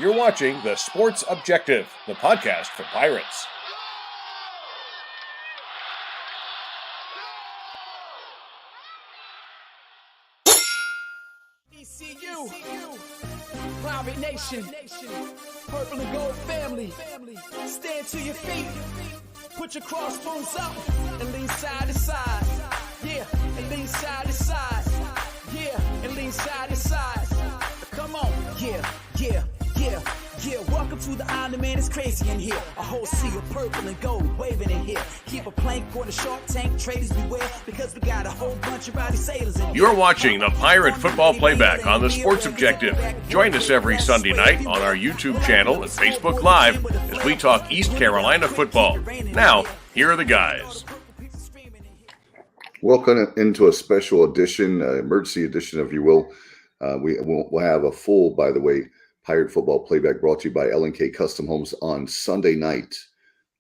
You're watching The Sports Objective, the podcast for Pirates. ECU, Private Nation, Purple and Gold family, stand to your feet, put your crossbones up, and lean side to side, yeah, and lean side to side, yeah, and lean side to side, come on, yeah, welcome to the island, man, it's crazy in here, a whole sea of purple and gold waving in here, keep a plank for the Shark Tank, traders beware, because we got a whole bunch of rowdy sailors in here. You're watching the Pirate Football Playback on The Sports Objective. Join us every Sunday night on our YouTube channel and Facebook Live as we talk East Carolina football. Now, here are the guys. Welcome into a special edition, emergency edition, if you will. We'll have a full, by the way, Pirate Football Playback brought to you by L&K Custom Homes on Sunday night,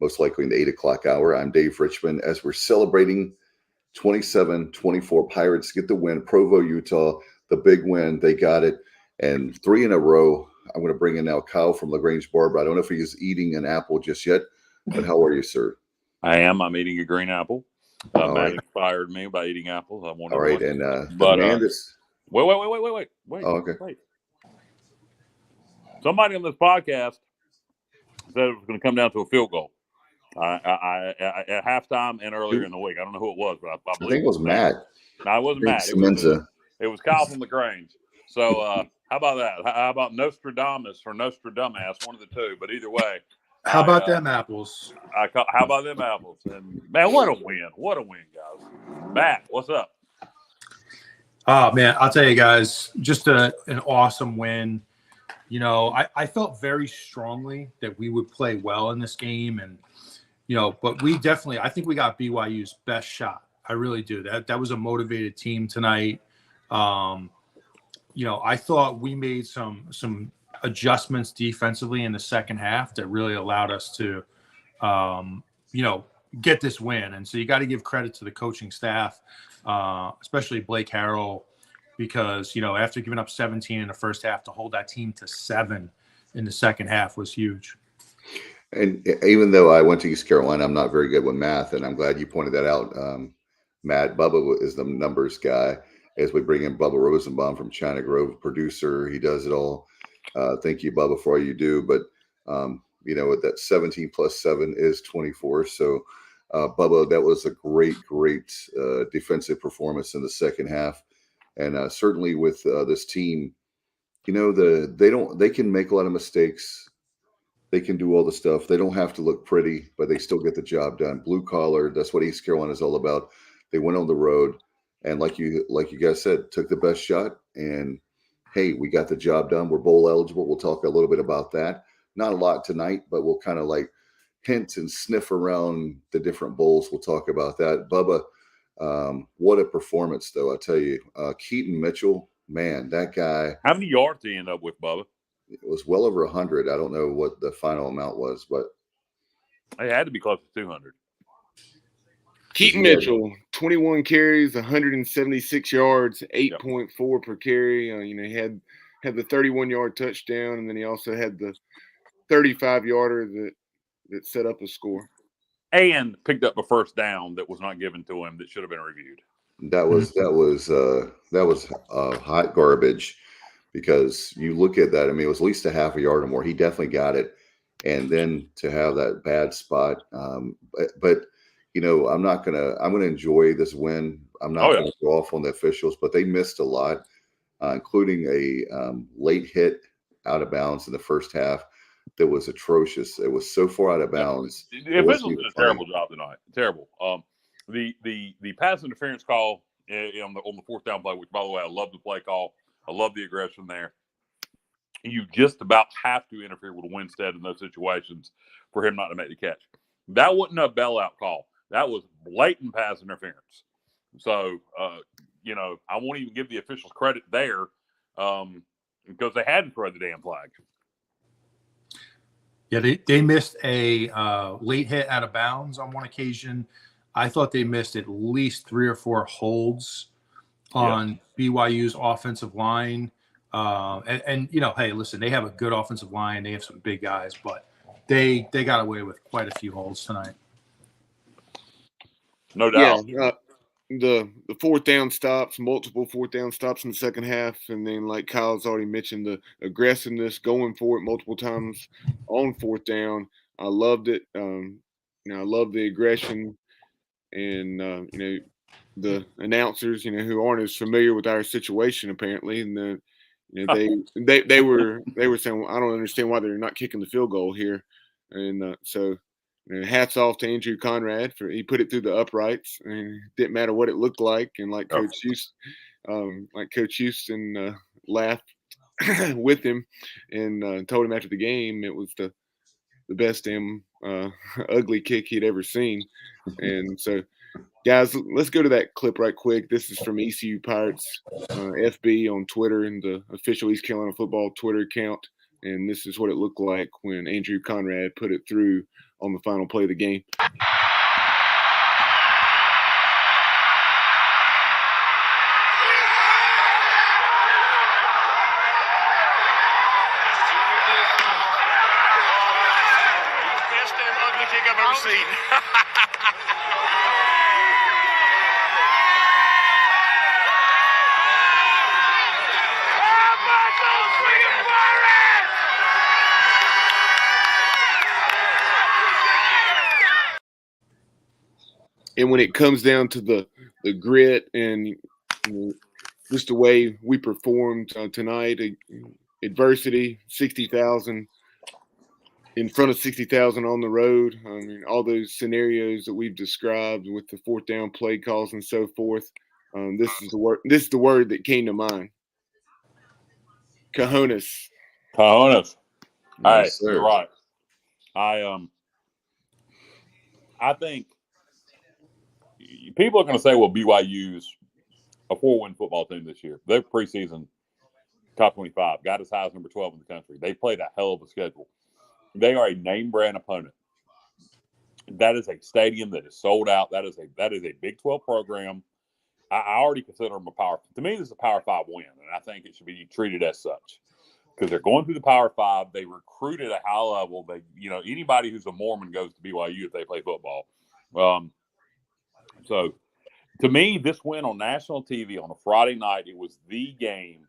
most likely in the 8 o'clock hour. I'm Dave Richmond as we're celebrating 27-24 Pirates get the win. Provo, Utah, the big win. They got it. And 3 in a row. I'm going to bring in now Kyle from LaGrange Barber. I don't know if he's eating an apple just yet, but how are you, sir? I am. I'm eating a green apple. Matt right. inspired me by eating apples. I wanted all right. one. And but wait. Oh, okay. Wait. Somebody on this podcast said it was going to come down to a field goal. I at halftime and earlier in the week. I don't know who it was, but I believe think it was Matt. No, it wasn't Matt. It was Kyle from LaGrange. So how about that? How about Nostradamus or Nostradamus? One of the two. But either way. How about them apples? How about them apples? And man, what a win! What a win, guys! Matt, what's up? Oh man, I'll tell you guys, just an awesome win. You know, I felt very strongly that we would play well in this game, and but we definitely, I think we got BYU's best shot. I really do. That was a motivated team tonight. I thought we made some adjustments defensively in the second half that really allowed us to, get this win. And so you got to give credit to the coaching staff, especially Blake Harrell, because, after giving up 17 in the first half, to hold that team to 7 in the second half was huge. And even though I went to East Carolina, I'm not very good with math, and I'm glad you pointed that out, Matt. Bubba is the numbers guy as we bring in Bubba Rosenbaum from China Grove, producer. He does it all. Thank you, Bubba, for all you do. But, with that 17 plus 7 is 24. So, Bubba, that was a great defensive performance in the second half. And certainly with this team, they can make a lot of mistakes. They can do all the stuff. They don't have to look pretty, but they still get the job done. Blue collar, that's what East Carolina is all about. They went on the road, and like you guys said, took the best shot. And hey, we got the job done. We're bowl eligible. We'll talk a little bit about that. Not a lot tonight, but we'll kind of like hint and sniff around the different bowls. We'll talk about that. Bubba, what a performance, though, I tell you. Keaton Mitchell, man, that guy. How many yards did he end up with, Bubba? It was well over 100. I don't know what the final amount was, but it had to be close to 200. Keaton Mitchell, 21 carries, 176 yards, 8.4 per carry. He had the 31-yard touchdown, and then he also had the 35-yarder that set up a score. And picked up a first down that was not given to him that should have been reviewed. That was hot garbage, because you look at that. I mean, it was at least a half a yard or more. He definitely got it, and then to have that bad spot. But I'm going to enjoy this win. I'm not going to go off on the officials, but they missed a lot, including a late hit out of bounds in the first half. That was atrocious. It was so far out of bounds. The officials did a terrible job tonight. Terrible. The pass interference call on the fourth down play, which, by the way, I love the play call. I love the aggression there. You just about have to interfere with Winstead in those situations for him not to make the catch. That wasn't a bailout call. That was blatant pass interference. So, I won't even give the officials credit there because they had to throw the damn flag. Yeah, they missed a late hit out of bounds on one occasion. I thought they missed at least 3 or 4 holds on BYU's offensive line. And hey, listen, they have a good offensive line. They have some big guys, but they got away with quite a few holes tonight. No doubt. Yeah, the fourth down stops, multiple fourth down stops in the second half, and then like Kyle's already mentioned, the aggressiveness, going for it multiple times on fourth down. I loved it. I love the aggression, and the announcers, who aren't as familiar with our situation apparently, and they were saying, well, I don't understand why they're not kicking the field goal here, and so. Hats off to Andrew Conrad for he put it through the uprights, and it didn't matter what it looked like. And like Coach Houston laughed with him and told him after the game it was the best damn ugly kick he'd ever seen. And so, guys, let's go to that clip right quick. This is from ECU Pirates FB on Twitter and the official East Carolina football Twitter account. And this is what it looked like when Andrew Conrad put it through on the final play of the game. Best damn ugly kick I've ever seen. And when it comes down to the grit and just the way we performed tonight, adversity, 60,000 in front of 60,000 on the road. I mean, all those scenarios that we've described with the fourth down play calls and so forth. This is the word that came to mind. Cojones. Cojones. Hey, Yes, sir. you're right. I think people are going to say, well, BYU's a 4-win football team this year. They're preseason top 25, got as high as number 12 in the country. They played a hell of a schedule. They are a name brand opponent. That is a stadium that is sold out. That is a Big 12 program. I already consider them a power. To me, this is a Power 5 win, and I think it should be treated as such because they're going through the Power 5. They recruit at a high level. They, anybody who's a Mormon goes to BYU if they play football. So, to me, this win on national TV on a Friday night, it was the game.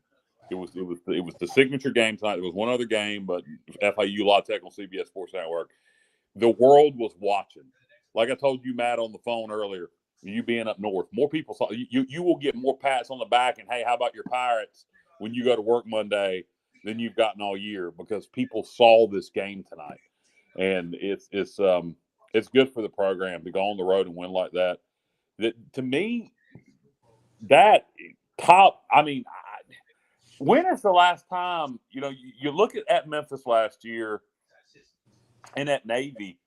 It was the signature game tonight. There was one other game, but FIU La Tech on CBS Sports Network. The world was watching. Like I told you, Matt, on the phone earlier, you being up north, more people saw you. You will get more pats on the back and, hey, how about your Pirates when you go to work Monday than you've gotten all year because people saw this game tonight, and it's good for the program to go on the road and win like that. To me, that top. I mean, when is the last time you look at Memphis last year and at Navy,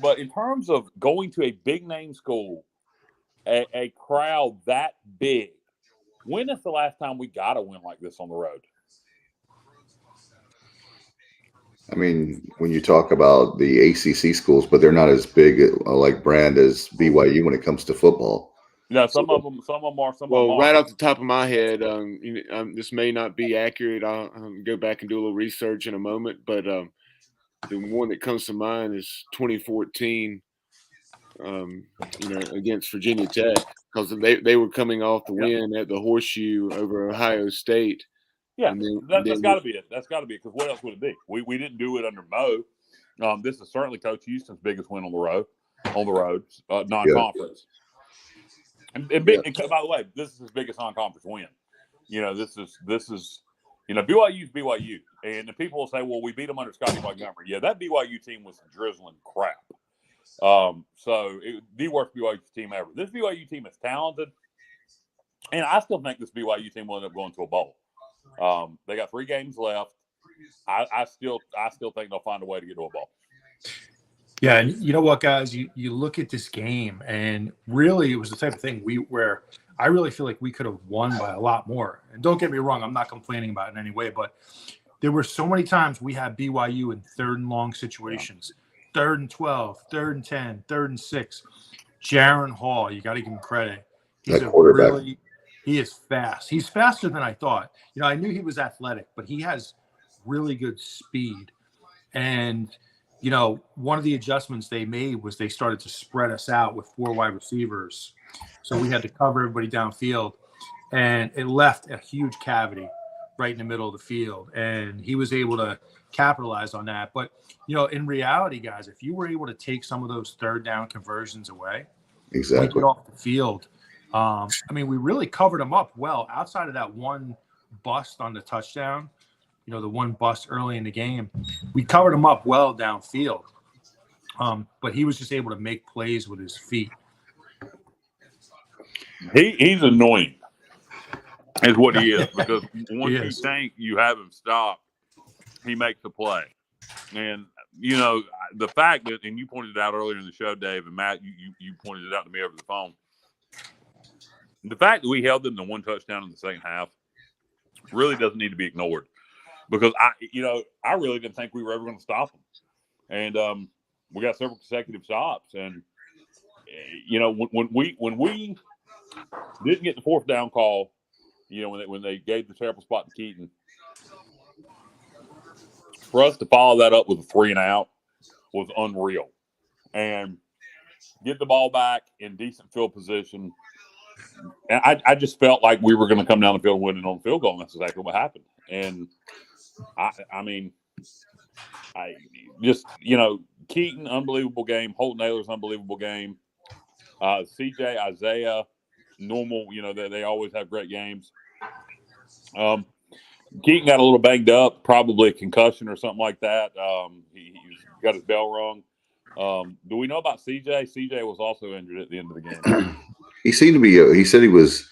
but in terms of going to a big name school, a crowd that big, when is the last time we got a win like this on the road? I mean, when you talk about the ACC schools, but they're not as big like brand as BYU when it comes to football. Some of them are. Well, right off the top of my head, this may not be accurate. I'll go back and do a little research in a moment, but the one that comes to mind is 2014, against Virginia Tech, because they were coming off the win at the Horseshoe over Ohio State. Yeah, that's got to be it. That's got to be it, because what else would it be? We didn't do it under Mo. This is certainly Coach Houston's biggest win on the road, non-conference. Yeah. And by the way, this is his biggest non-conference win. This is BYU's BYU, and the people will say, "Well, we beat them under Scotty Montgomery." Yeah, that BYU team was drizzling crap. So the worst BYU team ever. This BYU team is talented, and I still think this BYU team will end up going to a bowl. They got 3 games left. I still think they'll find a way to get to a bowl. Yeah, and you know what, guys? You look at this game, and really, it was the type of thing where I really feel like we could have won by a lot more. And don't get me wrong, I'm not complaining about it in any way, but there were so many times we had BYU in 3rd and long situations, 3rd and 12, 3rd and 10, 3rd and 6. Jaron Hall, you got to give him credit. He's a He is fast. He's faster than I thought. You know, I knew he was athletic, but he has really good speed. And, you know, one of the adjustments they made was they started to spread us out with 4 wide receivers. So we had to cover everybody downfield. And it left a huge cavity right in the middle of the field. And he was able to capitalize on that. But, you know, in reality, guys, if you were able to take some of those third down conversions away, Exactly. we get off the field. I mean, we really covered them up well outside of that one bust on the touchdown, you know, the one bust early in the game. We covered him up well downfield. But he was just able to make plays with his feet. He's annoying, is what he is, because once you think you have him stopped, he makes a play. And, you know, the fact that, and you pointed it out earlier in the show, Dave, and Matt, you pointed it out to me over the phone. The fact that we held them to 1 touchdown in the second half really doesn't need to be ignored, because I really didn't think we were ever going to stop them. And we got several consecutive stops. And, you know, when we didn't get the 4th down call, you know, when they gave the terrible spot to Keaton, for us to follow that up with a 3 and out was unreal. And get the ball back in decent field position. And I just felt like we were going to come down the field and win it on field goal, and that's exactly what happened. And I mean, just, you know, Keaton, unbelievable game. Holton Naylor's unbelievable game. CJ, Isaiah, normal, you know, they always have great games. Keaton got a little banged up, probably a concussion or something like that. He got his bell rung. Do we know about CJ? CJ was also injured at the end of the game. He seemed to be. He said he was.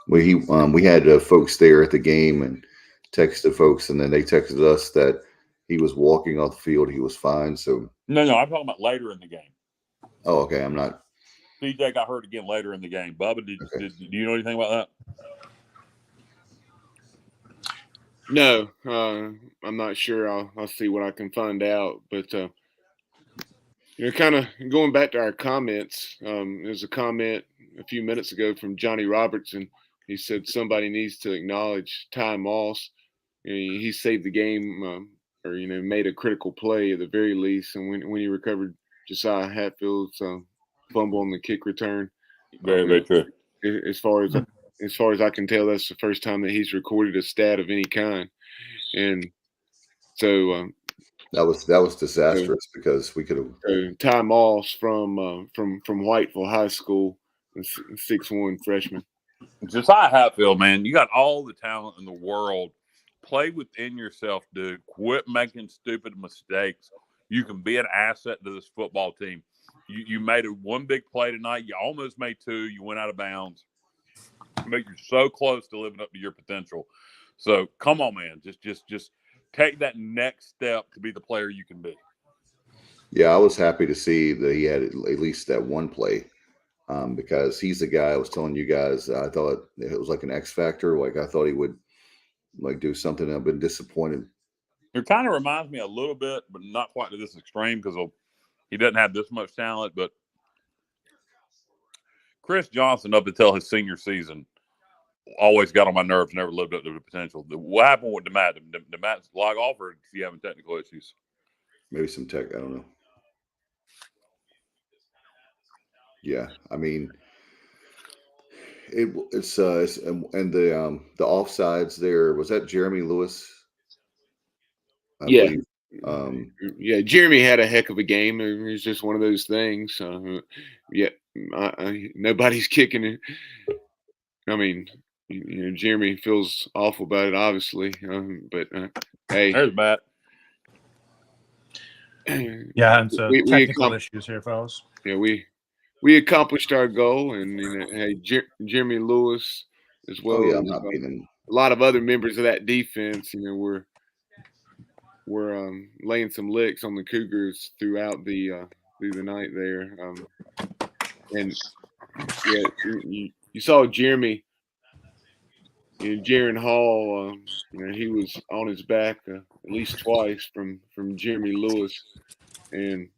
Well, we had folks there at the game and texted folks, and then they texted us that he was walking off the field. He was fine. So no, I'm talking about later in the game. Oh, okay. I'm not. CJ got hurt again later in the game. Bubba, do you know anything about that? No, I'm not sure. I'll see what I can find out. But you know, kind of going back to our comments, there's a comment a few minutes ago from Johnny Robertson. He said somebody needs to acknowledge Ty Moss. You know, he saved the game, or, you know, made a critical play at the very least. And when he recovered Josiah Hatfield's fumble on the kick return, very true. As far as I can tell, that's the first time that he's recorded a stat of any kind. And so that was disastrous, because we could have. Ty Moss from Whiteville High School, 6'1" freshman. Josiah Hatfield, man, you got all the talent in the world. Play within yourself, dude. Quit making stupid mistakes. You can be an asset to this football team. You made one big play tonight. You almost made 2. You went out of bounds. But you're so close to living up to your potential. So come on, man. Just take that next step to be the player you can be. Yeah, I was happy to see that he had at least that one play, because he's the guy I was telling you guys. I thought it was like an X factor. Like, I thought he would like do something. I've been disappointed. It kind of reminds me a little bit, but not quite to this extreme, because he doesn't have this much talent. But Chris Johnson, up until his senior season, always got on my nerves, never lived up to the potential. What happened with DeMatt? Did DeMatt log off, or is he having technical issues? Maybe some tech. I don't know. Yeah, I mean, it's and the offsides there, was that Jeremy Lewis? I believe. Yeah, Jeremy had a heck of a game. It was just one of those things. Nobody's kicking it. I mean, you know, Jeremy feels awful about it, obviously. But hey, there's Matt. Yeah, and so technical issues here, fellas. Yeah, we accomplished our goal, and, you know, hey, Jeremy Lewis as well. Oh, yeah, I'm not being a lot of other members of that defense. You know, we're laying some licks on the Cougars throughout through the night there. And yeah, you saw Jeremy. You know, Jaron Hall, you know, he was on his back at least twice from Jeremy Lewis, and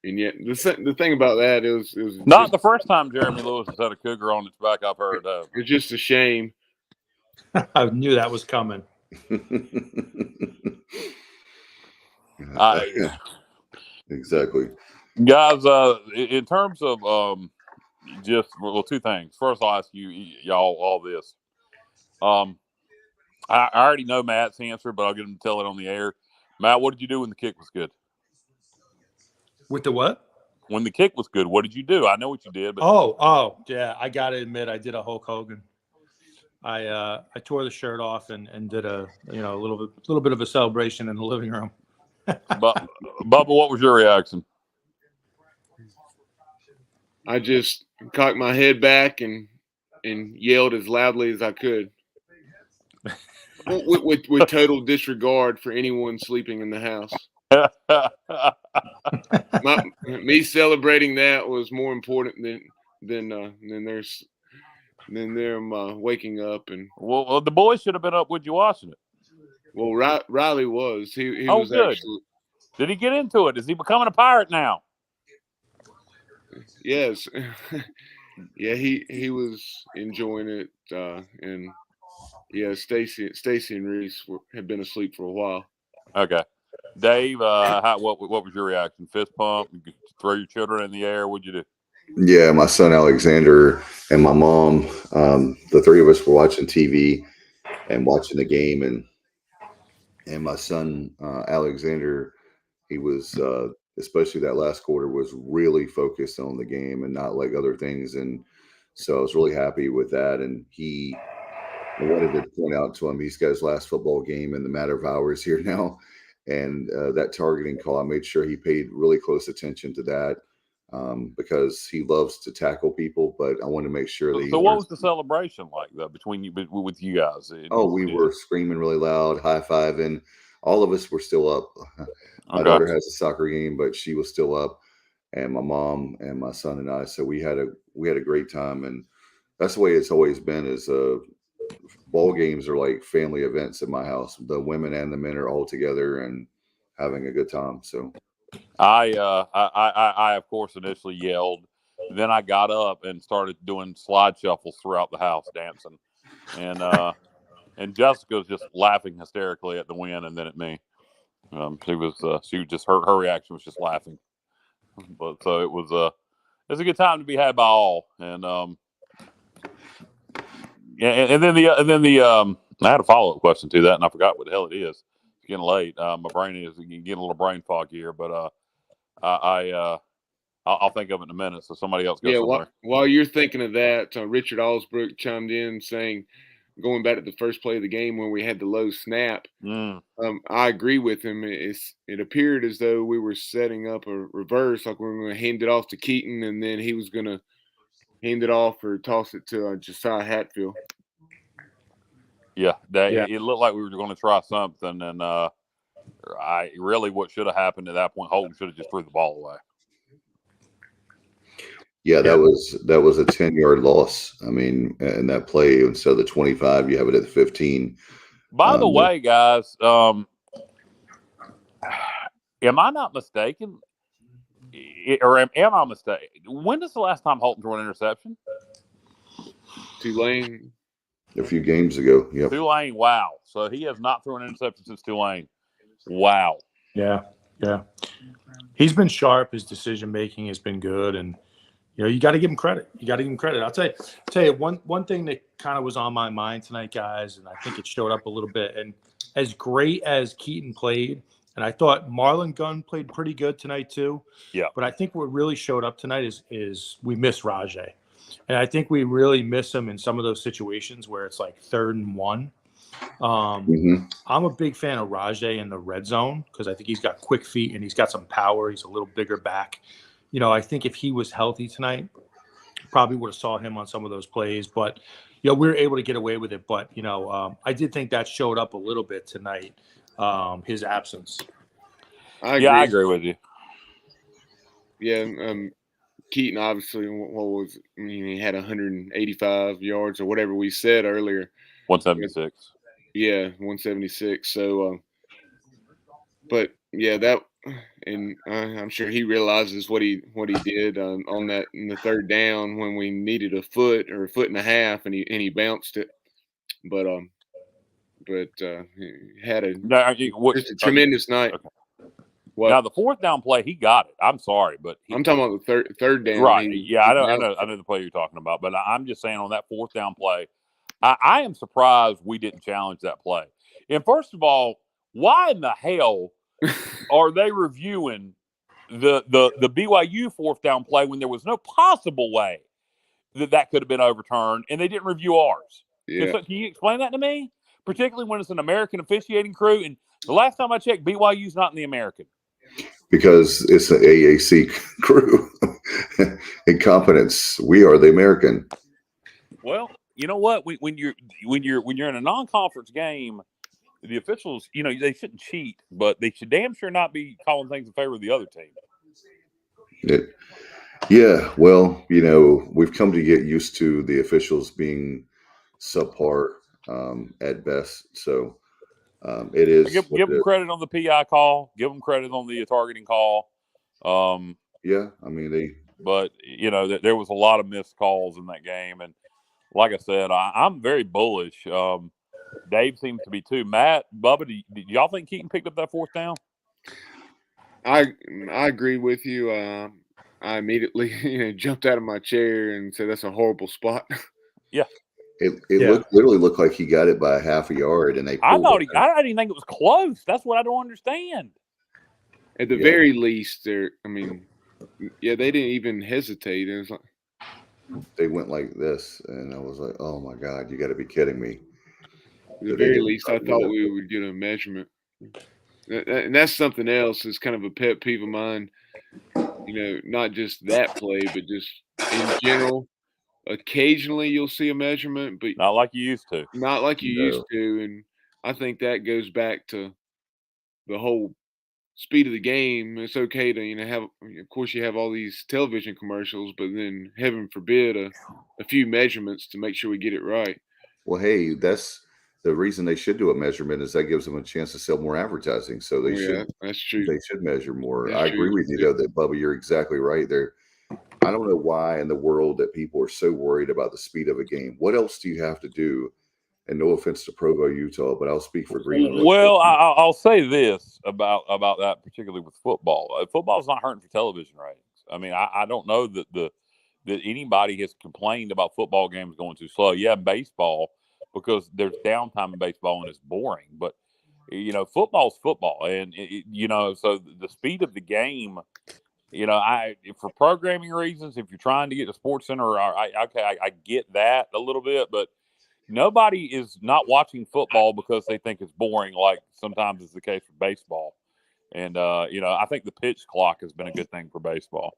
And yet the thing about that is Not the first time Jeremy Lewis has had a cougar on its back I've heard of. It's just a shame. I knew that was coming. Exactly. Guys, in terms of two things. First, I'll ask y'all all this. I already know Matt's answer, but I'll get him to tell it on the air. Matt, what did you do when the kick was good? With the what? When the kick was good, what did you do? I know what you did, but yeah, I gotta admit, I did a Hulk Hogan. I tore the shirt off and did a little bit of a celebration in the living room. Bubba, what was your reaction? I just cocked my head back and yelled as loudly as I could, with total disregard for anyone sleeping in the house. Me celebrating that was more important than them waking up. And well, the boys should have been up with you watching it. Well, Riley was. He oh, was good. Actually. Did he get into it? Is he becoming a pirate now? Yes. Yeah, he was enjoying it, and yeah, Stacy and Reese had been asleep for a while. Okay, Dave, what was your reaction? Fist pump? Throw your children in the air? What'd you do? Yeah, my son Alexander and my mom, the three of us were watching TV and watching the game, and my son Alexander, he was especially that last quarter was really focused on the game and not like other things, and so I was really happy with that. And I wanted to point out to him he's got his last football game in the matter of hours here now, and that targeting call, I made sure he paid really close attention to that. Because he loves to tackle people, but I want to make sure that. So, what was the celebration like though with you guys? We were screaming really loud, high fiving. All of us were still up. My daughter has a soccer game, but she was still up, and my mom and my son and I. So we had a great time, and that's the way it's always been. Is ball games are like family events at my house. The women and the men are all together and having a good time. So. I of course initially yelled, then I got up and started doing slide shuffles throughout the house, dancing, and Jessica was just laughing hysterically at the win and then at me. She was just her reaction was just laughing, but so it was a good time to be had by all, and then the I had a follow up question to that and I forgot what the hell it is. It's getting late. My brain is getting a little brain fog here, but I'll think of it in a minute. So somebody else goes somewhere. While you're thinking of that, Richard Allsbrook chimed in saying, going back to the first play of the game when we had the low snap. I agree with him. It appeared as though we were setting up a reverse, like we were going to hand it off to Keaton, and then he was going to hand it off or toss it to Josiah Hatfield. Yeah, it looked like we were going to try something, and what should have happened at that point, Holton should have just threw the ball away. Yeah, that was a 10-yard loss. I mean, in that play, instead of the 25, you have it at the 15. By the way, guys, am I not mistaken? Or am I mistaken? When is the last time Holton threw an interception? Tulane. A few games ago. Yep. Tulane, wow. So he has not thrown an interception since Tulane. Wow. Yeah. He's been sharp. His decision making has been good, and you got to give him credit. I'll tell you one thing that kind of was on my mind tonight, guys, and I think it showed up a little bit. And as great as Keaton played, and I thought Marlon Gunn played pretty good tonight too. Yeah. But I think what really showed up tonight is we miss Rajay. And I think we really miss him in some of those situations where it's like 3rd and 1. I'm a big fan of Rajay in the red zone because I think he's got quick feet and he's got some power. He's a little bigger back. I think if he was healthy tonight, probably would have saw him on some of those plays. But, we were able to get away with it. But, I did think that showed up a little bit tonight, his absence. I agree with you. Yeah, Keaton obviously, he had 185 yards or whatever we said earlier. 176. Yeah, 176. So, but yeah, that and I'm sure he realizes what he did on that in the third down when we needed a foot or a foot and a half, and he bounced it. But he had just a tremendous night. Okay. What? Now the fourth down play, he got it. I'm sorry, but I'm talking about the third down. Right? I know the play you're talking about, but I'm just saying on that fourth down play, I am surprised we didn't challenge that play. And first of all, why in the hell are they reviewing the BYU fourth down play when there was no possible way that could have been overturned, and they didn't review ours? Yeah. Can you explain that to me? Particularly when it's an American officiating crew, and the last time I checked, BYU's not in the American. Because it's an AAC crew. Incompetence. We are the American. Well, you know what? When you're in a non-conference game, the officials, they shouldn't cheat, but they should damn sure not be calling things in favor of the other team. Yeah, well, we've come to get used to the officials being subpar at best. So it is. Give them credit on the PI call. Give them credit on the targeting call. Yeah, I mean But there was a lot of missed calls in that game, and like I said, I'm very bullish. Dave seems to be too. Matt, Bubba, do y'all think Keaton picked up that fourth down? I agree with you. I immediately jumped out of my chair and said that's a horrible spot. Yeah. It literally looked like he got it by a half a yard, and I didn't think it was close. That's what I don't understand. At the very least, they didn't even hesitate. It was like they went like this, and I was like, "Oh my God, you got to be kidding me!" At the very least, I thought we would get a measurement, and that's something else. It's kind of a pet peeve of mine. Not just that play, but just in general. Occasionally, you'll see a measurement, but not like you used to. Not like you used to, and I think that goes back to the whole speed of the game. It's okay to have, of course, you have all these television commercials, but then heaven forbid a few measurements to make sure we get it right. Well, hey, that's the reason they should do a measurement, is that gives them a chance to sell more advertising. So they should. That's true. They should measure more. I agree with you though that Bubba, you're exactly right there. I don't know why in the world that people are so worried about the speed of a game. What else do you have to do? And no offense to Provo, Utah, but I'll speak for Greenwood. Well, I'll say this about that, particularly with football. Football's not hurting for television ratings. I mean, I don't know that anybody has complained about football games going too slow. Yeah, baseball, because there's downtime in baseball and it's boring. But football's football, and so the speed of the game. For programming reasons, if you're trying to get to Sports Center, I get that a little bit, but nobody is not watching football because they think it's boring, like sometimes is the case for baseball. And I think the pitch clock has been a good thing for baseball.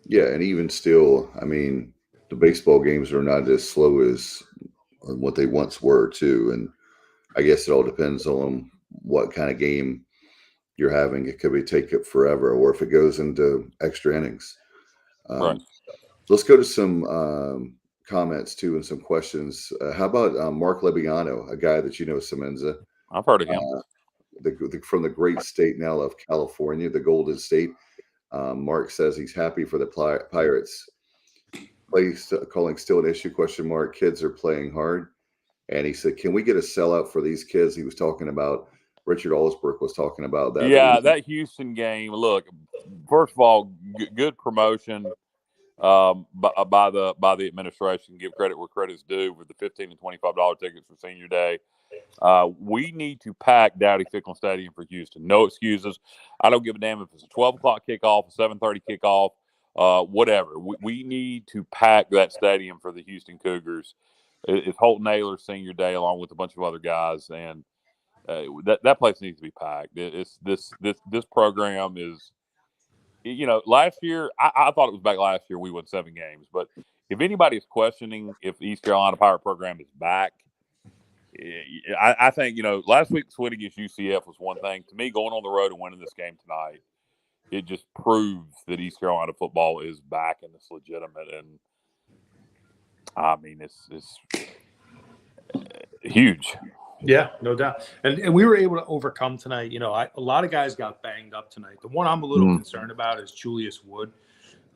Yeah, and even still, I mean, the baseball games are not as slow as what they once were, too. And I guess it all depends on what kind of game you're having. It could take it forever, or if it goes into extra innings. Right. Let's go to some comments too and some questions. How about Mark Lebiano, a guy that Semenza? I've heard of him. From the great state now of California, the Golden State. Mark says he's happy for the Pirates. Play calling still an issue? ? Kids are playing hard, and he said, "Can we get a sellout for these kids?" He was talking about. Richard Allsbrook was talking about that. Yeah, that Houston game. Look, first of all, good promotion by the administration. Give credit where credit's due with the $15 and $25 tickets for Senior Day. We need to pack Dowdy Ficklen Stadium for Houston. No excuses. I don't give a damn if it's a 12 o'clock kickoff, a 7:30 kickoff, whatever. We need to pack that stadium for the Houston Cougars. It's Holton Naylor's Senior Day along with a bunch of other guys, and that place needs to be packed. This program is, last year I thought it was back last year we won 7 games, but if anybody is questioning if the East Carolina Pirate program is back, I think last week's win against UCF was one thing. To me, going on the road and winning this game tonight, it just proves that East Carolina football is back and it's legitimate. And I mean, it's huge. Yeah, no doubt. And we were able to overcome tonight. You know, a lot of guys got banged up tonight. The one I'm a little concerned about is Julius Wood.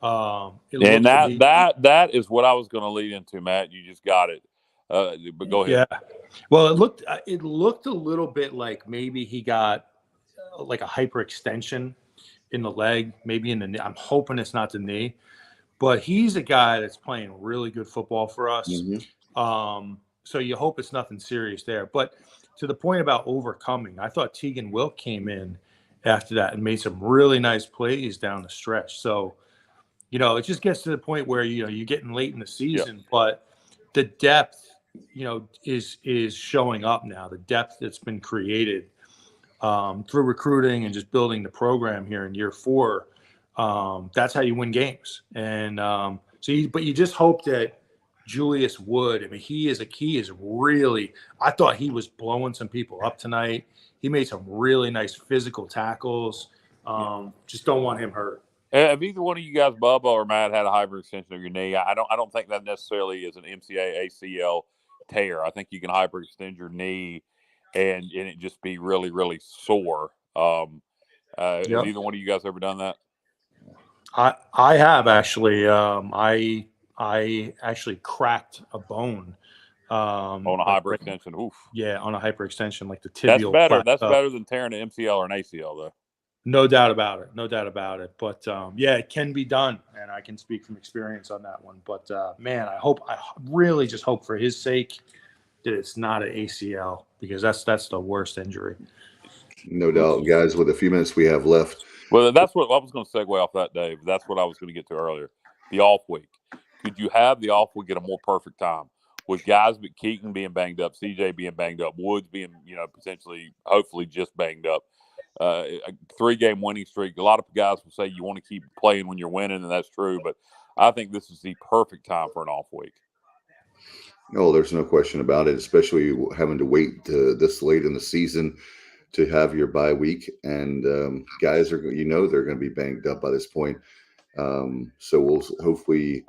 And that is what I was going to lead into, Matt. You just got it. But go ahead. Yeah. Well, it looked a little bit like maybe he got like a hyperextension in the leg, maybe in the knee. I'm hoping it's not the knee, but he's a guy that's playing really good football for us. So you hope it's nothing serious there. But to the point about overcoming, I thought Tegan Wilk came in after that and made some really nice plays down the stretch. So, you know, it just gets to the point where, you know, you're getting late in the season, but the depth, you know, is showing up now. The depth that's been created through recruiting and just building the program here in year 4. That's how you win games. And but you just hope that Julius Wood, I mean, he is really, I thought he was blowing some people up tonight. He made some really nice physical tackles. Just don't want him hurt. Have either one of you guys, Bubba or Matt, had a hyperextension of your knee? I don't think that necessarily is an MCA ACL tear. I think you can hyperextend your knee and it just be really, really sore. Have either one of you guys ever done that? I have actually. I actually cracked a bone on a hyperextension. Oof. Yeah, on a hyperextension, like the tibial. That's better than tearing an MCL or an ACL, though. No doubt about it. But yeah, it can be done, and I can speak from experience on that one. But man, I really just hope for his sake that it's not an ACL, because that's the worst injury. No doubt, guys. With the few minutes we have left. Well, that's what I was going to segue off that, Dave. That's what I was going to get to earlier. The off week. Could you have the off week at a more perfect time with guys but Keaton being banged up, CJ being banged up, Woods being, you know, potentially, hopefully just banged up, a 3-game winning streak. A lot of guys will say you want to keep playing when you're winning, and that's true. But I think this is the perfect time for an off week. No, there's no question about it, especially having to wait this late in the season to have your bye week. And guys are, you know, they're going to be banged up by this point. So we'll hopefully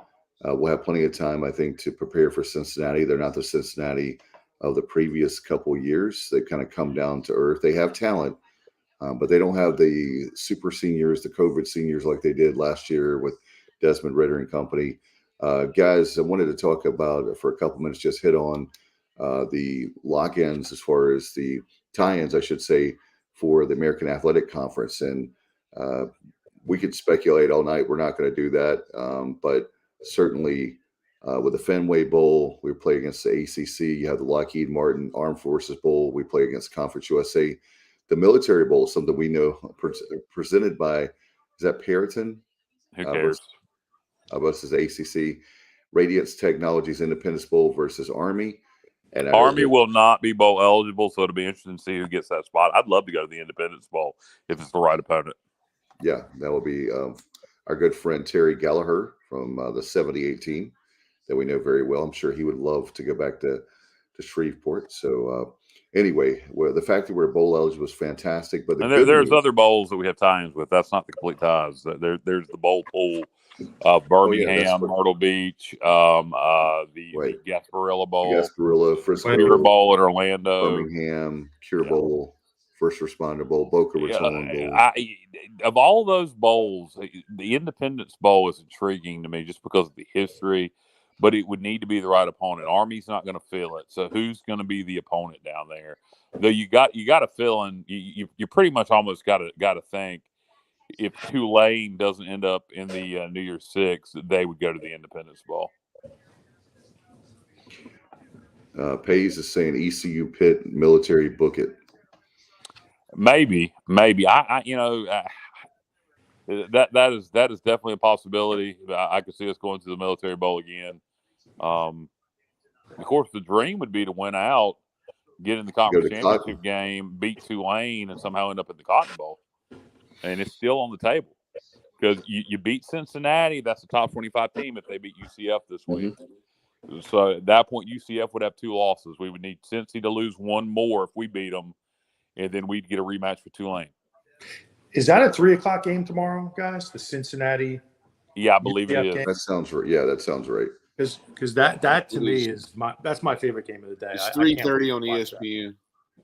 we'll have plenty of time, I think, to prepare for Cincinnati. They're not the Cincinnati of the previous couple years. They've kind of come down to earth. They have talent, but they don't have the super seniors, the COVID seniors like they did last year with Desmond Ritter and company. Guys, I wanted to talk about for a couple minutes, just hit on the lock-ins as far as the tie-ins, I should say, for the American Athletic Conference. And we could speculate all night. We're not going to do that. But certainly with the Fenway Bowl, we play against the ACC. You have the Lockheed Martin Armed Forces Bowl. We play against Conference USA. The Military Bowl is something we know presented by, is that Puritan? Who cares? Versus ACC. Radiance Technologies Independence Bowl versus Army. And Army will not be bowl eligible, so it'll be interesting to see who gets that spot. I'd love to go to the Independence Bowl if it's the right opponent. Yeah, that will be our good friend Terry Gallagher from the 78 team that we know very well. I'm sure he would love to go back to Shreveport. So anyway, the fact that we're bowl eligible is fantastic. But there's other bowls that we have tie-ins with. That's not the complete ties. There's the bowl pool. Birmingham, Myrtle Beach, the Gasparilla Bowl, Gasparilla, Frisco Cure Bowl in Orlando, Birmingham, Cure Bowl, First Responder Bowl, Boca Raton Bowl. Of all those bowls, the Independence Bowl is intriguing to me just because of the history, but it would need to be the right opponent. Army's not going to feel it, so who's going to be the opponent down there? Though you got to fill in. You pretty much almost got to think. If Tulane doesn't end up in the New Year's Six, they would go to the Independence Bowl. Pays is saying ECU Pitt military book it. Maybe. That is definitely a possibility. I could see us going to the Military Bowl again. Of course, the dream would be to win out, get in the conference championship game, beat Tulane, and somehow end up in the Cotton Bowl. And it's still on the table because you beat Cincinnati. That's a top 25 team if they beat UCF this week. So at that point, UCF would have 2 losses. We would need Cincy to lose 1 more if we beat them, and then we'd get a rematch for Tulane. Is that a 3:00 game tomorrow, guys? The Cincinnati? Yeah, I believe it is. Game? That sounds right. Yeah, that sounds right. Because that to me is my favorite game of the day. It's 3:30 on ESPN.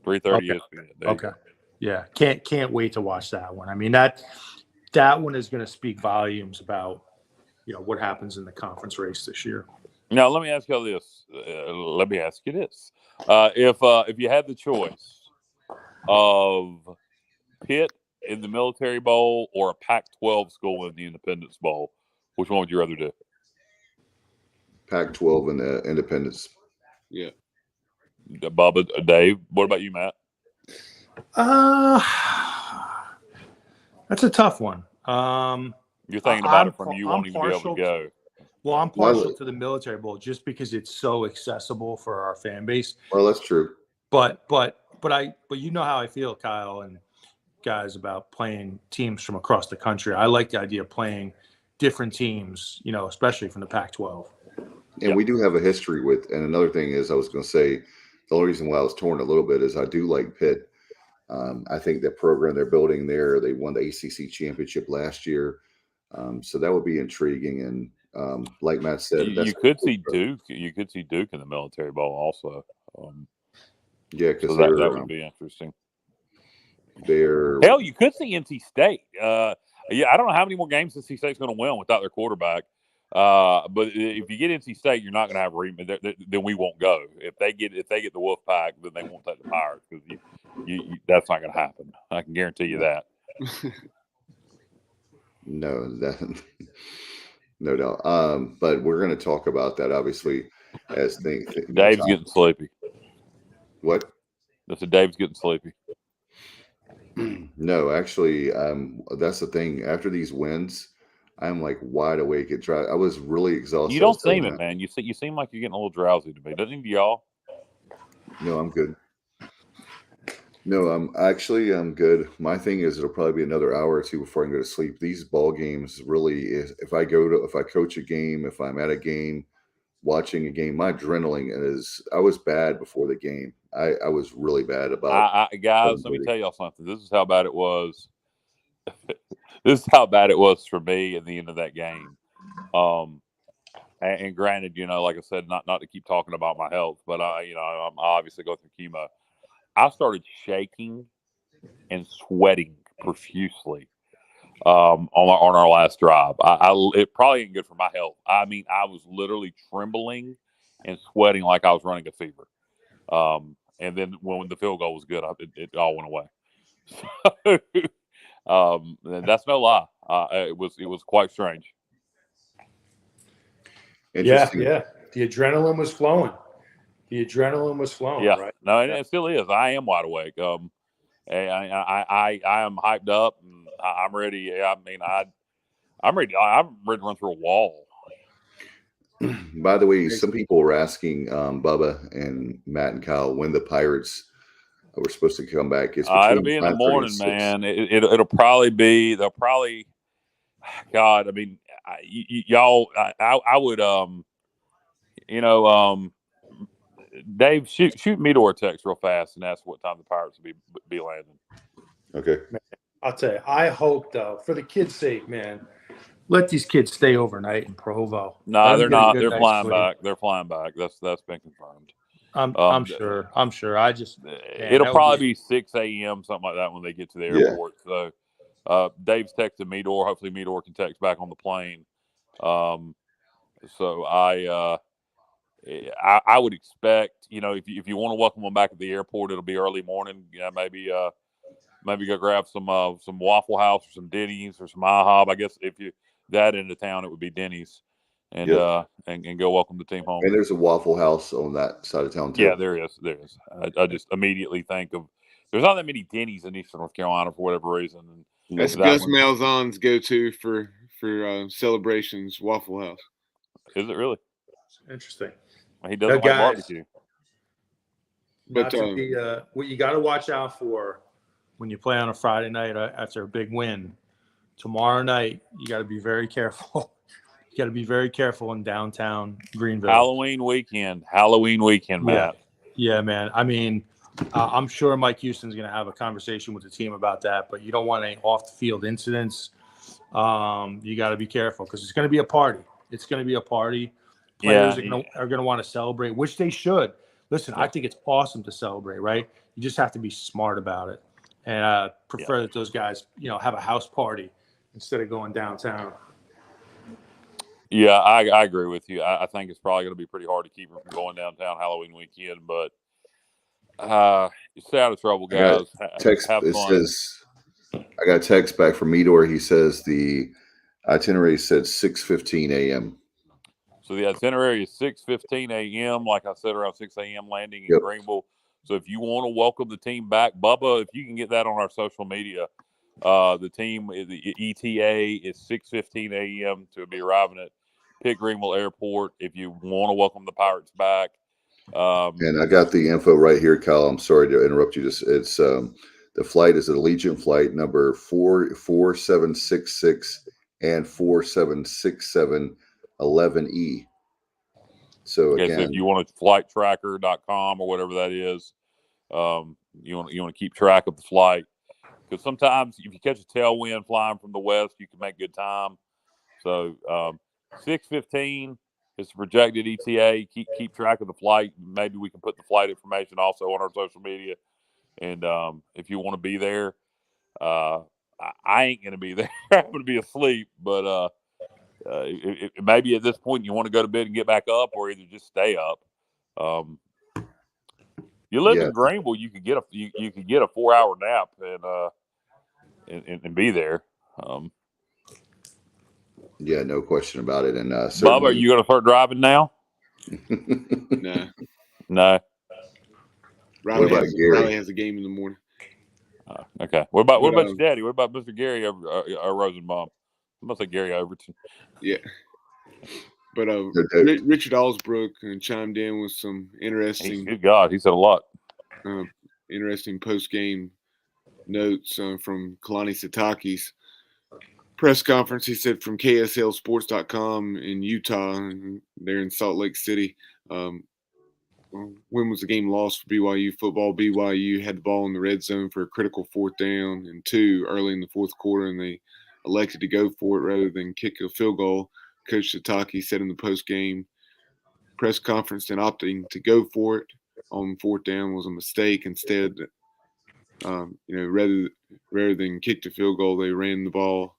3:30 Okay. ESPN. There you Okay. go. Yeah. Can't wait to watch that one. I mean, that one is going to speak volumes about, what happens in the conference race this year. Now, let me ask you this. If you had the choice of Pitt in the Military Bowl or a Pac-12 school in the Independence Bowl, which one would you rather do? Pac-12 and the Independence. Yeah. Bubba, Dave, what about you, Matt? That's a tough one. You're thinking about it from you wanting to be able to go. Well, I'm partial to the Military Bowl just because it's so accessible for our fan base. Well, that's true. But you know how I feel, Kyle and guys, about playing teams from across the country. I like the idea of playing different teams, especially from the Pac-12. And we do have a history with. And another thing is, I was going to say, the only reason why I was torn a little bit is I do like Pitt. I think that program they're building there, they won the ACC championship last year. So that would be intriguing. And like Matt said, You could see Duke. You could see Duke in the Military Bowl also. Yeah, because so that would be interesting. Hell, you could see NC State. I don't know how many more games NC State's going to win without their quarterback. But if you get NC State, you're not going to have then we won't go. If they get the Wolf Pack, then they won't take the Pirates because that's not going to happen. I can guarantee you that. No doubt. But we're going to talk about that obviously as things. Dave's getting sleepy. What? I said Dave's getting sleepy. No, actually, that's the thing. After these wins, I'm like wide awake. I was really exhausted. You don't seem it, man. You seem like you're getting a little drowsy to me. Doesn't y'all? No, I'm good. No, I'm good. My thing is it'll probably be another hour or two before I can go to sleep. These ball games really is if I coach a game, if I'm at a game, watching a game, my adrenaline I was bad before the game. I was really bad about guys, let me tell y'all something. This is how bad it was. This is how bad it was for me at the end of that game. And granted, like I said, not to keep talking about my health, but I'm obviously going through chemo. I started shaking and sweating profusely on our last drive. It probably ain't good for my health. I mean, I was literally trembling and sweating like I was running a fever. And then when the field goal was good, it all went away. That's no lie. It was quite strange. Yeah. The adrenaline was flowing. Yeah. Right? No, it still is. I am wide awake. I am hyped up and I'm ready. I mean, I'm ready. I'm ready to run through a wall. By the way, some people were asking Bubba and Matt and Kyle when the Pirates were supposed to come back. It's it'll be in the morning, man. It'll probably be. They'll probably. God, I mean, y'all. I would. Dave, shoot Meador a text real fast and ask what time the Pirates will be landing. Okay. I'll tell you. I hope though, for the kids' sake, man, let these kids stay overnight in Provo. No, they're not. They're flying back. They're flying back. That's been confirmed. I'm sure. I just. It'll probably be 6 a.m. something like that when they get to the airport. Yeah. So, Dave's texted Meador. Hopefully, Meador can text back on the plane. So I would expect, if you want to welcome them back at the airport, it'll be early morning. Maybe go grab some Waffle House or some Denny's or some IHOP. I guess if you that into town, it would be Denny's, and and go welcome the team home. And there's a Waffle House on that side of town too. Yeah, there is. I just immediately think of there's not that many Denny's in Eastern North Carolina for whatever reason. And that's Gus Malzahn's go-to for celebrations. Waffle House. Is it really? Interesting. He doesn't like barbecue. But what you got to watch out for when you play on a Friday night after a big win. Tomorrow night, you got to be very careful. You got to be very careful in downtown Greenville. Halloween weekend, Matt. Yeah, man. I mean, I'm sure Mike Houston's going to have a conversation with the team about that, but you don't want any off-the-field incidents. You got to be careful because it's going to be a party. It's going to be a party. Players are going to want to celebrate, which they should. listen, I think it's awesome to celebrate, right? You just have to be smart about it. And I prefer that those guys, have a house party instead of going downtown. Yeah, I agree with you. I think it's probably going to be pretty hard to keep them from going downtown Halloween weekend, but stay out of trouble, guys. Text. Have It fun. says I got a text back from Meador. He says the itinerary said 6:15 a.m. So the itinerary is 6:15 a.m. Like I said, around 6 a.m. landing in Yep. Greenville. So if you want to welcome the team back, Bubba, if you can get that on our social media, the team, the ETA is 6:15 a.m. to be arriving at Pitt Greenville Airport. If you want to welcome the Pirates back. And I got the info right here, Kyle. I'm sorry to interrupt you. It's the flight is an Allegiant flight number 4766 and 4767 11E. So Okay, again, so if you want to flighttracker.com or whatever that is, you want to keep track of the flight, because sometimes if you catch a tailwind flying from the west, you can make good time. So 6:15 is the projected ETA. Keep track of the flight. Maybe we can put the flight information also on our social media. And if you want to be there, I ain't going to be there. I'm going to be asleep. But maybe at this point you want to go to bed and get back up, or either just stay up. You live in Greenville, you could get a 4-hour nap and be there. yeah, no question about it. And Bubba, are you going to start driving now? No. Riley has a game in the morning. Okay. What about your daddy? What about Mr. Gary Rosenbaum? I must say Gary Overton. Yeah. But Richard Allsbrook chimed in with some interesting. Good God, he said a lot. Interesting post-game notes from Kalani Sitake's press conference. He said from KSLSports.com in Utah, they're in Salt Lake City. When was the game lost for BYU football? BYU had the ball in the red zone for a critical 4th down and 2 early in the 4th quarter, and they elected to go for it rather than kick a field goal. Coach Sitake said in the post-game press conference that opting to go for it on 4th down was a mistake. Instead, rather than kick the field goal, they ran the ball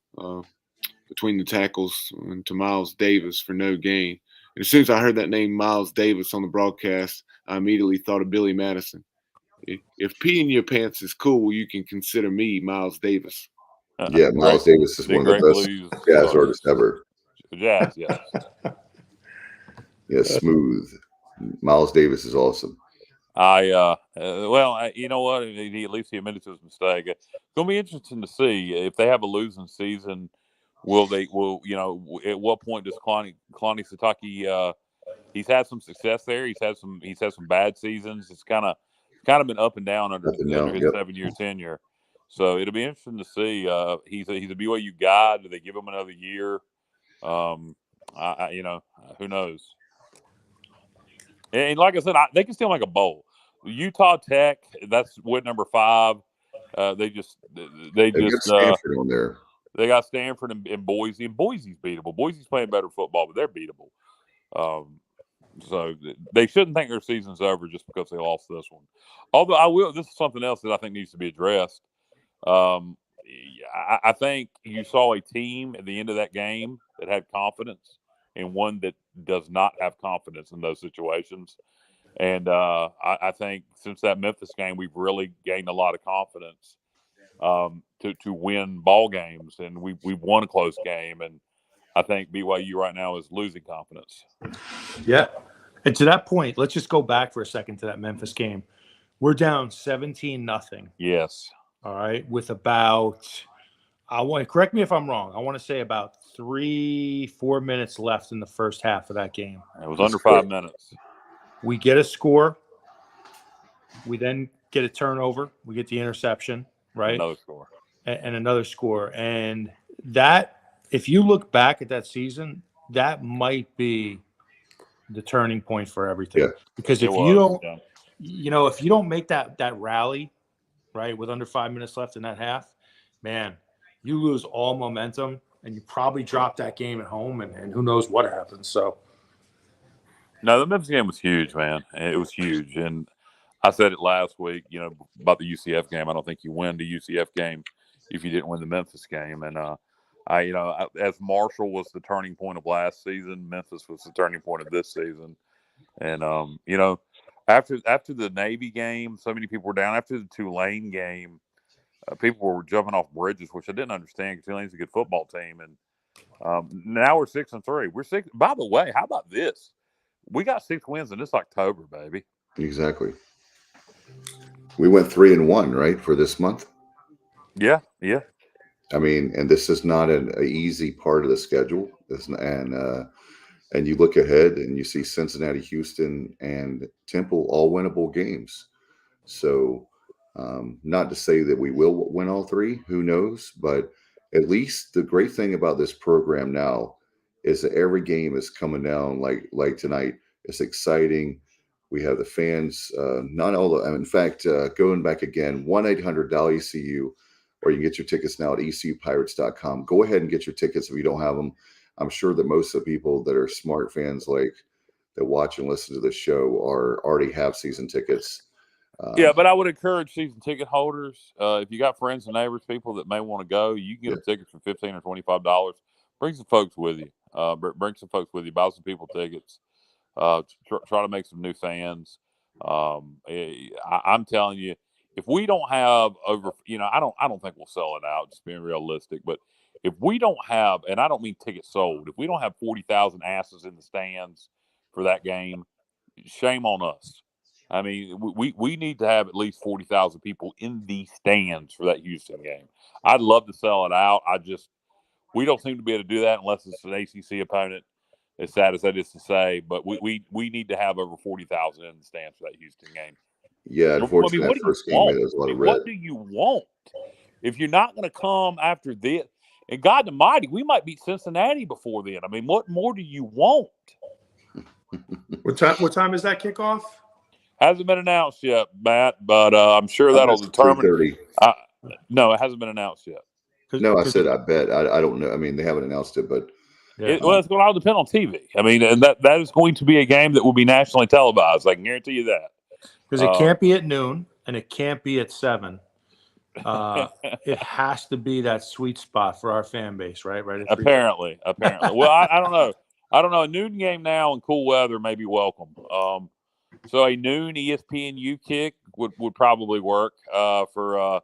between the tackles to Miles Davis for no gain. And as soon as I heard that name, Miles Davis, on the broadcast, I immediately thought of Billy Madison. If peeing your pants is cool, you can consider me Miles Davis. Yeah, Miles Davis is one of the best jazz artists ever. Jazz, yes. Yeah, smooth. Miles Davis is awesome. You know what? At least he admitted to his mistake. It's going to be interesting to see if they have a losing season. At what point does Kalani Sitake? He's had some success there. He's had some bad seasons. It's kind of been up and down under his 7-year tenure. So it'll be interesting to see. He's a BYU guy. Do they give him another year? Who knows? And like I said, they can still make a bowl. Utah Tech, that's win number 5. They just Stanford on there. They got Stanford and Boise, and Boise's beatable. Boise's playing better football, but they're beatable. So they shouldn't think their season's over just because they lost this one. Although this is something else that I think needs to be addressed. I think you saw a team at the end of that game that had confidence and one that does not have confidence in those situations. And I think since that Memphis game, we've really gained a lot of confidence to win ball games, and we've won a close game. And I think BYU right now is losing confidence. Yeah. And to that point, let's just go back for a second to that Memphis game. We're down 17-0. Yes. All right. With about, correct me if I'm wrong, I want to say about 3-4 minutes left in the first half of that game. It was under 5 minutes. We get a score. We then get a turnover. We get the interception, right? Another score. And another score. And that, if you look back at that season, that might be the turning point for everything. Yeah. Because if you don't make that rally, right, with under 5 minutes left in that half, man, you lose all momentum and you probably drop that game at home, and who knows what happens. So No, the Memphis game was huge, man. It was huge, and I said it last week. About the UCF game. I don't think you win the UCF game if you didn't win the Memphis game. And as Marshall was the turning point of last season, Memphis was the turning point of this season. And after the Navy game, so many people were down. After the Tulane game, people were jumping off bridges, which I didn't understand because Tulane's a good football team. And now we're 6-3. We're 6. By the way, how about this? We got 6 wins in this October, baby. Exactly. We went 3-1, right, for this month. Yeah. I mean, and this is not an easy part of the schedule. And you look ahead and you see Cincinnati, Houston, and Temple all winnable games. So, not to say that we will win all 3, who knows? But at least the great thing about this program now is that every game is coming down like tonight. It's exciting. We have the fans, not all the, in fact, going back again, 1-800-ECU, or you can get your tickets now at ecupirates.com. Go ahead and get your tickets if you don't have them. I'm sure that most of the people that are smart fans that watch and listen to the show already have season tickets. Yeah, but I would encourage season ticket holders. If you got friends and neighbors, people that may want to go, you can get them tickets for $15 or $25. Bring some folks with you. Bring some folks with you. Buy some people tickets. Try to make some new fans. I'm telling you, if we don't have over, I don't think we'll sell it out. Just being realistic, but if we don't have, and I don't mean tickets sold, if we don't have 40,000 asses in the stands for that game, shame on us. I mean, we need to have at least 40,000 people in the stands for that Houston game. I'd love to sell it out. We don't seem to be able to do that unless it's an ACC opponent. As sad as that is to say, but we need to have over 40,000 in the stands for that Houston game. Yeah, unfortunately, what that first game there's a lot of red. What do you want? If you're not going to come after this, and God Almighty, we might beat Cincinnati before then. I mean, what more do you want? What time is that kickoff? Hasn't been announced yet, Matt, but I'm sure that'll determine. No, it hasn't been announced yet. No, I said I bet. I don't know. I mean, they haven't announced it, but it's going to all depend on TV. I mean, and that is going to be a game that will be nationally televised. I can guarantee you that. Because it can't be at noon and it can't be at 7. It has to be that sweet spot for our fan base, right? Right. Apparently. Well, I don't know. A noon game now in cool weather may be welcome. So a noon ESPNU kick would probably work for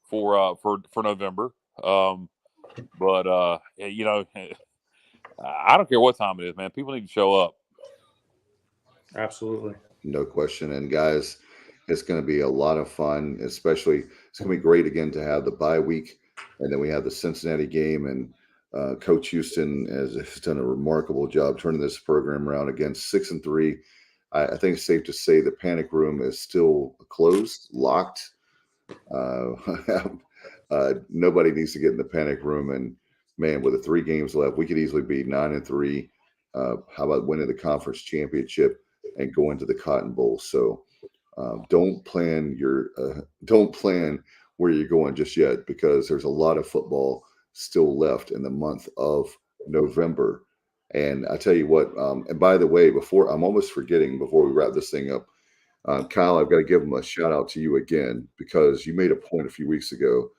November. But I don't care what time it is, man. People need to show up. Absolutely. No question. And guys, it's going to be a lot of fun, especially it's going to be great again to have the bye week. And then we have the Cincinnati game, and Coach Houston has done a remarkable job turning this program around. Again, 6-3. I think it's safe to say the panic room is still closed, locked. Nobody needs to get in the panic room. And man, with the 3 games left, we could easily be 9-3. How about winning the conference championship and going to the Cotton Bowl? So don't plan where you're going just yet, because there's a lot of football still left in the month of November. And I tell you what, and by the way, I'm almost forgetting before we wrap this thing up, Kyle, I've got to give him a shout out to you again, because you made a point a few weeks ago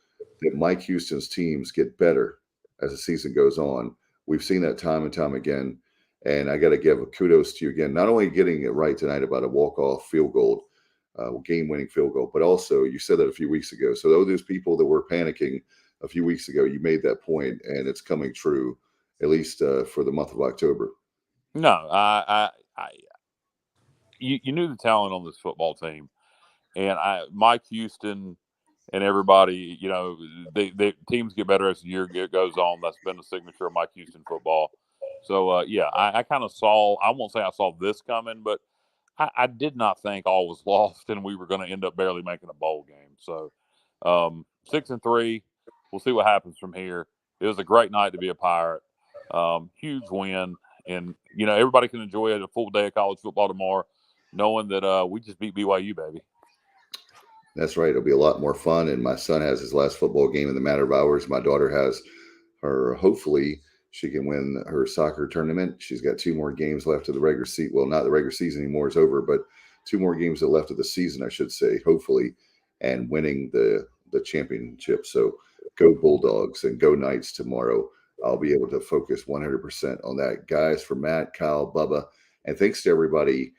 that Mike Houston's teams get better as the season goes on. We've seen that time and time again. And I got to give a kudos to you again, not only getting it right tonight about a walk-off field goal, game-winning field goal, but also you said that a few weeks ago. So those people that were panicking a few weeks ago, you made that point, and it's coming true, at least for the month of October. No, you knew the talent on this football team, and Mike Houston and everybody, the teams get better as the year goes on. That's been the signature of Mike Houston football. So, I kind of saw, I won't say I saw this coming, but I did not think all was lost and we were going to end up barely making a bowl game. So, 6-3, we'll see what happens from here. It was a great night to be a Pirate. Huge win. And, everybody can enjoy a full day of college football tomorrow, knowing that we just beat BYU, baby. That's right. It'll be a lot more fun. And my son has his last football game in the matter of hours. My daughter has her, hopefully, she can win her soccer tournament. She's got 2 more games left of the regular season. Well, not the regular season anymore, it's over, but 2 more games left of the season, I should say, hopefully, and winning the championship. So go Bulldogs and go Knights tomorrow. I'll be able to focus 100% on that. Guys, for Matt, Kyle, Bubba, and thanks to everybody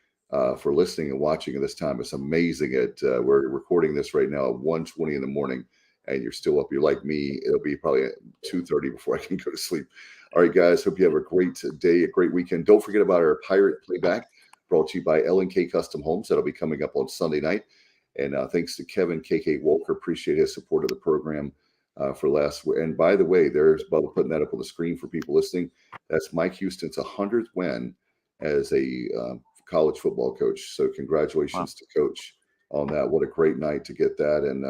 for listening and watching at this time. It's amazing. We're recording this right now at 1:20 in the morning, and you're still up. You're like me. It'll be probably at 2:30 before I can go to sleep. All right, guys, hope you have a great day, a great weekend. Don't forget about our Pirate Playback, brought to you by L&K Custom Homes. That'll be coming up on Sunday night. And thanks to Kevin KK Walker. Appreciate his support of the program for last. And by the way, there's Bubba putting that up on the screen for people listening. That's Mike Houston's 100th win as a college football coach. So congratulations to Coach on that. What a great night to get that, and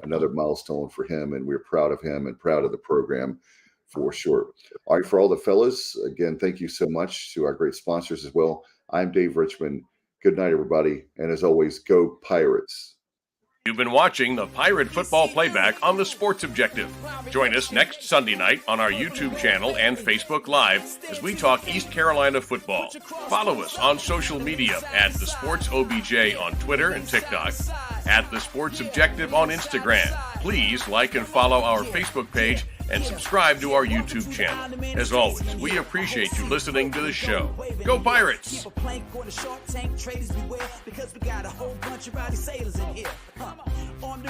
another milestone for him. And we're proud of him and proud of the program for sure. All right, for all the fellas, again, thank you so much to our great sponsors as well. I'm Dave Richmond. Good night, everybody. And as always, go Pirates. You've been watching the Pirate Football Playback on the Sports Objective. Join us next Sunday night on our YouTube channel and Facebook Live as we talk East Carolina football. Follow us on social media at The Sports OBJ on Twitter and TikTok, at The Sports Objective on Instagram. Please like and follow our Facebook page and subscribe to our YouTube channel. As always, we appreciate you listening to the show. Go Pirates! Because we got a whole bunch of rowdy sailors in here. On the